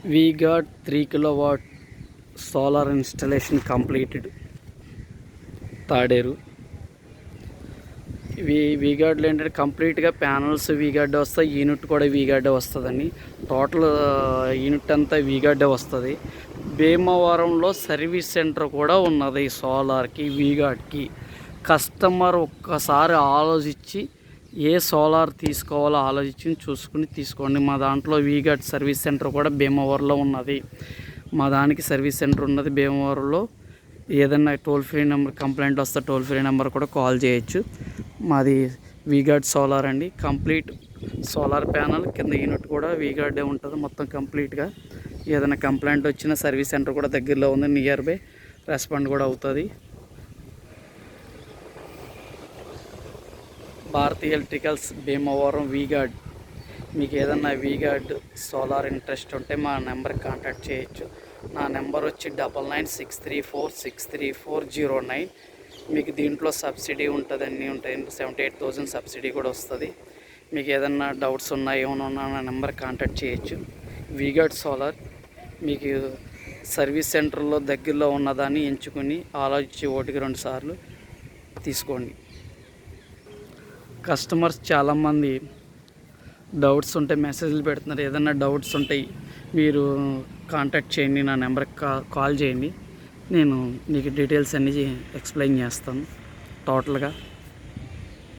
We got 3 kilowatt solar installation completed. Taderu వీగార్డ్లో ఏంటంటే కంప్లీట్గా panels వీగార్డే వస్తాయి, యూనిట్ కూడా వీగార్డే వస్తుందండి. టోటల్ యూనిట్ అంతా వీగార్డే వస్తుంది. భీమవరంలో సర్వీస్ సెంటర్ కూడా ఉన్నది సోలార్కి వీగార్డ్కి. కస్టమర్ ఒక్కసారి ఆలోచించి ఏ సోలార్ తీసుకోవాలో ఆలోచించి చూసుకుని తీసుకోండి. మా దాంట్లో వీగార్డ్ సర్వీస్ సెంటర్ కూడా భీమవరంలో ఉన్నది. మా దానికి సర్వీస్ సెంటర్ ఉన్నది భీమవరంలో. ఏదైనా టోల్ ఫ్రీ నెంబర్ కంప్లైంట్ వస్తే టోల్ ఫ్రీ నెంబర్ కూడా కాల్ చేయొచ్చు. మాది వీగార్డ్ సోలార్ అండి. కంప్లీట్ సోలార్ ప్యానల్ కింద యూనిట్ కూడా వీగార్డే ఉంటుంది మొత్తం కంప్లీట్గా. ఏదైనా కంప్లైంట్ వచ్చినా సర్వీస్ సెంటర్ కూడా దగ్గరలో ఉంది, నియర్ బై రెస్పాండ్ కూడా అవుతుంది. భారతీ ఎలక్ట్రికల్స్ భీమవరం వీగార్డ్. మీకు ఏదన్నా వీగార్డ్ సోలార్ ఇంట్రెస్ట్ ఉంటే మా నెంబర్కి కాంటాక్ట్ చేయొచ్చు. నా నెంబర్ వచ్చి 9963463409. మీకు దీంట్లో సబ్సిడీ ఉంటుంది, అన్నీ ఉంటాయి. 78,000 సబ్సిడీ కూడా వస్తుంది. మీకు ఏదన్నా డౌట్స్ ఉన్నా ఏమైనా ఉన్నా నా నెంబర్ కాంటాక్ట్ చేయొచ్చు. వీగార్డ్ సోలార్ మీకు సర్వీస్ సెంటర్లో దగ్గరలో ఉన్నదాన్ని ఎంచుకుని ఆలోచించి 1-2 సార్లు తీసుకోండి. కస్టమర్స్ చాలామంది డౌట్స్ ఉంటే మెసేజ్లు పెడుతున్నారు. ఏదైనా డౌట్స్ ఉంటాయి మీరు కాంటాక్ట్ చేయండి, నా నెంబర్కి కాల్ చేయండి. నేను మీకు డీటెయిల్స్ అన్నీ ఎక్స్ప్లెయిన్ చేస్తాను టోటల్గా.